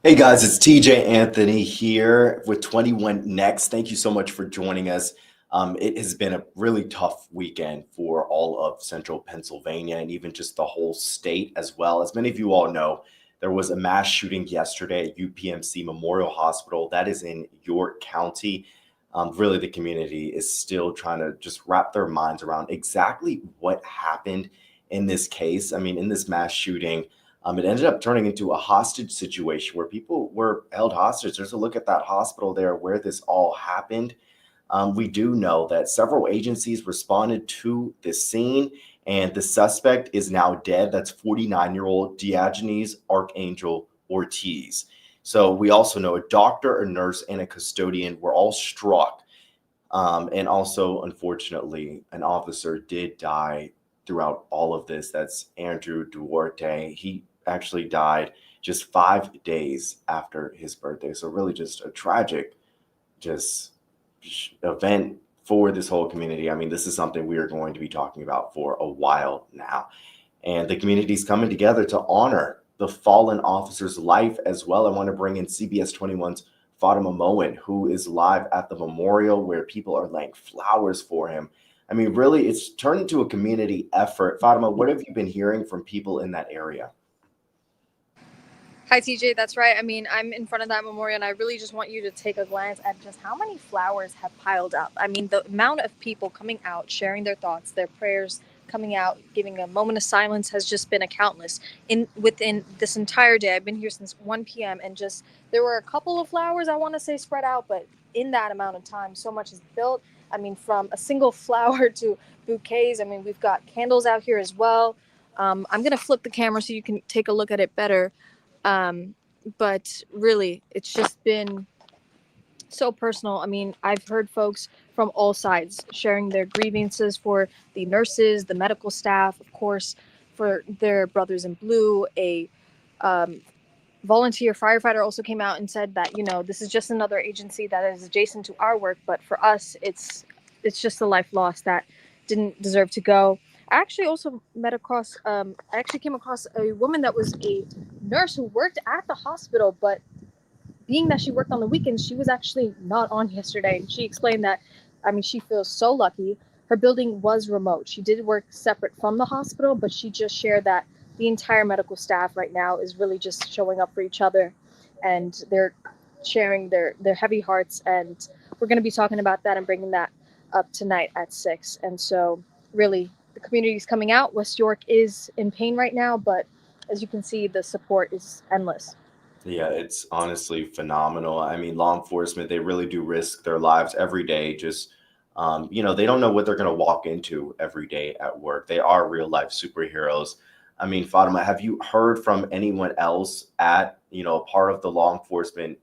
Hey guys, it's TJ Anthony here with 21 Next. Thank you so much for joining us. It has been a really tough weekend for all of central Pennsylvania and even just the whole state as well. As many of you all know, there was a mass shooting yesterday at UPMC Memorial Hospital. That is in York County. Really, the community is still trying to just wrap their minds around exactly what happened in this case. I mean, in this mass shooting, it ended up turning into a hostage situation where people were held hostage. There's a look at that hospital there where this all happened. We do know that several agencies responded to this scene, and the suspect is now dead. That's 49-year-old Diogenes Archangel Ortiz. So we also know a doctor, a nurse, and a custodian were all struck. And also, unfortunately, an officer did die throughout all of this. That's Andrew Duarte. He actually died just 5 days after his birthday. So really just a tragic just event for this whole community. I mean, this is something we are going to be talking about for a while now. And the community is coming together to honor the fallen officer's life as well. I want to bring in CBS 21's Fatima Moen, who is live at the memorial where people are laying flowers for him. I mean, really, it's turned into a community effort. Fatima, what have you been hearing from people in that area? Hi, TJ. That's right. I mean, I'm in front of that memorial, and I really just want you to take a glance at just how many flowers have piled up. I mean, the amount of people coming out, sharing their thoughts, their prayers, coming out, giving a moment of silence has just been a countless. Within this entire day, I've been here since 1 p.m. and just there were a couple of flowers I want to say spread out, but in that amount of time, so much is built. I mean, from a single flower to bouquets. I mean, we've got candles out here as well. I'm gonna flip the camera so you can take a look at it better. Um, but really, it's just been so personal. I mean, I've heard folks from all sides sharing their grievances for the nurses, the medical staff, of course, for their brothers in blue. A um, volunteer firefighter also came out and said that this is just another agency that is adjacent to our work, but for us, it's just a life lost that didn't deserve to go. I actually also I actually came across a woman that was a nurse who worked at the hospital, but being that she worked on the weekends, she was actually not on yesterday. And she explained that, I mean, she feels so lucky. Her building was remote. She did work separate from the hospital, but she just shared that the entire medical staff right now is really just showing up for each other, and they're sharing their heavy hearts. And we're going to be talking about that and bringing that up tonight at 6. And so, really, the community is coming out. West York is in pain right now, but as you can see, the support is endless. Yeah, it's honestly phenomenal. I mean, law enforcement, they really do risk their lives every day. Just, they don't know what they're going to walk into every day at work. They are real life superheroes. I mean, Fatima, have you heard from anyone else at, a part of the law enforcement,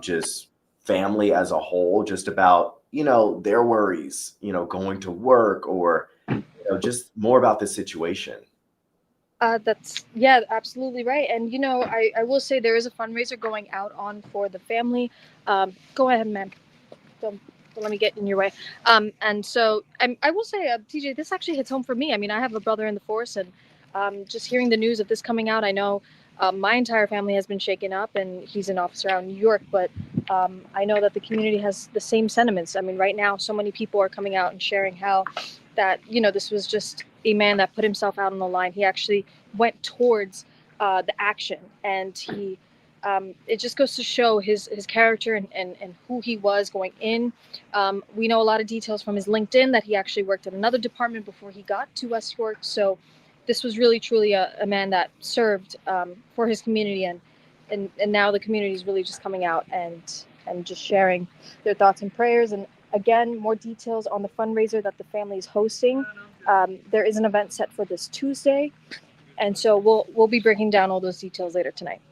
just family as a whole, just about, their worries, going to work or, just more about this situation? That's yeah, absolutely right. And I will say there is a fundraiser going out on for the family. Go ahead, ma'am. Don't let me get in your way. And so I will say, TJ, this actually hits home for me. I mean, I have a brother in the force, and just hearing the news of this coming out, I know my entire family has been shaken up, and he's an officer out in New York. But I know that the community has the same sentiments. I mean, right now, so many people are coming out and sharing how that this was just a man that put himself out on the line. He actually went towards the action, and he it just goes to show his character and who he was going in. We know a lot of details from his LinkedIn that he actually worked at another department before he got to West York. So this was really truly a man that served for his community, and now the community is really just coming out and just sharing their thoughts and prayers. And again, more details on the fundraiser that the family is hosting. There is an event set for this Tuesday, and so we'll be breaking down all those details later tonight.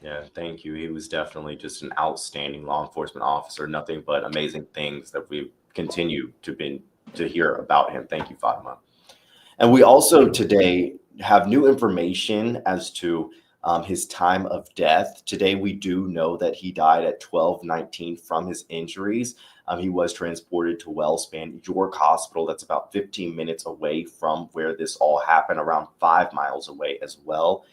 Yeah, thank you. He was definitely just an outstanding law enforcement officer. Nothing but amazing things that we continue to hear about him. Thank you, Fatima. And we also today have new information as to his time of death. Today, we do know that he died at 12:19 from his injuries. He was transported to Wellspan York Hospital. That's about 15 minutes away from where this all happened, around 5 miles away as well.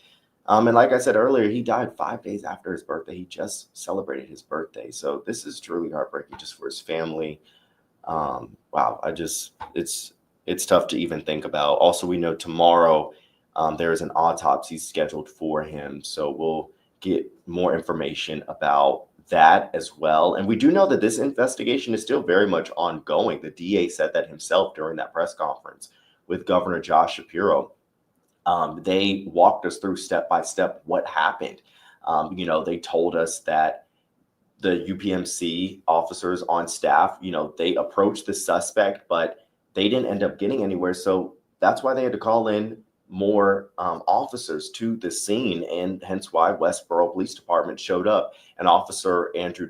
And like I said earlier, he died 5 days after his birthday. He just celebrated his birthday. So this is truly heartbreaking just for his family. Wow, it's tough to even think about. Also, we know tomorrow there is an autopsy scheduled for him, so we'll get more information about that as well. And we do know that this investigation is still very much ongoing. The DA said that himself during that press conference with Governor Josh Shapiro. They walked us through step by step what happened. They told us that the UPMC officers on staff, they approached the suspect, but they didn't end up getting anywhere. So that's why they had to call in more officers to the scene, and hence why Westboro Police Department showed up, and Officer Andrew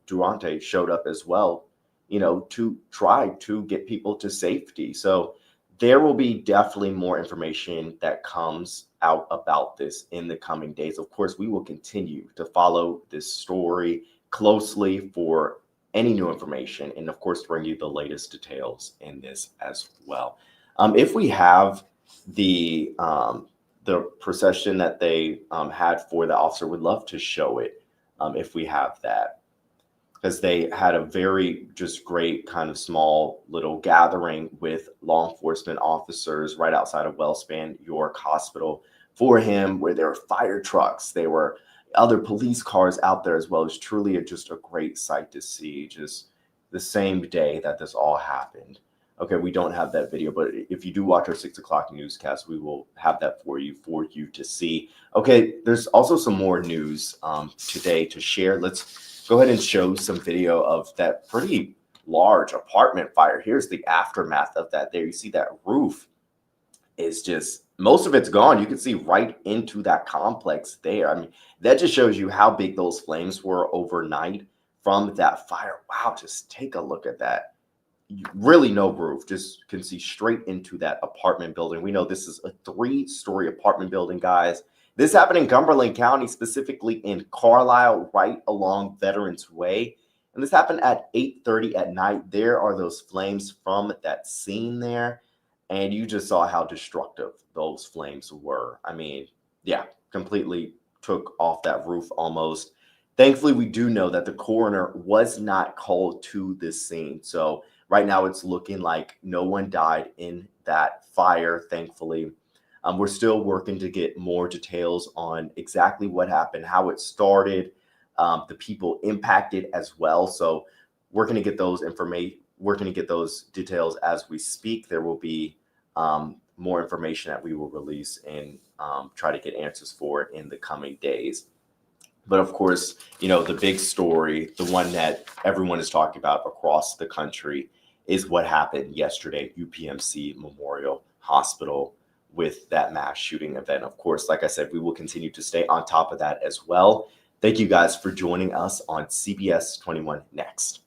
Duarte showed up as well, to try to get people to safety. So there will be definitely more information that comes out about this in the coming days. Of course, we will continue to follow this story closely for any new information, and of course bring you the latest details in this as well. If we have the procession that they had for the officer, would love to show it if we have that, because they had a very just great kind of small little gathering with law enforcement officers right outside of Wellspan York Hospital for him, where there were fire trucks, there were other police cars out there as well. It's truly just a great sight to see, just the same day that this all happened. Okay, we don't have that video, but if you do watch our 6 o'clock newscast, we will have that for you to see. Okay, there's also some more news today to share. Let's go ahead and show some video of that pretty large apartment fire. Here's the aftermath of that there. You see that roof is just, most of it's gone. You can see right into that complex there. I mean, that just shows you how big those flames were overnight from that fire. Wow, just take a look at that. Really no roof, just can see straight into that apartment building. We know this is a 3-story apartment building, guys. This happened in Cumberland County, specifically in Carlisle, right along Veterans Way. And this happened at 8:30 at night. There are those flames from that scene there. And you just saw how destructive those flames were. I mean, yeah, completely took off that roof almost. Thankfully, we do know that the coroner was not called to this scene. So right now it's looking like no one died in that fire, thankfully. We're still working to get more details on exactly what happened, how it started, the people impacted as well. So we're going to get those details as we speak. There will be more information that we will release and try to get answers for in the coming days. But of course, the big story, the one that everyone is talking about across the country, is what happened yesterday, UPMC Memorial Hospital, with that mass shooting event. Of course, like I said, we will continue to stay on top of that as well. Thank you guys for joining us on CBS 21 Next.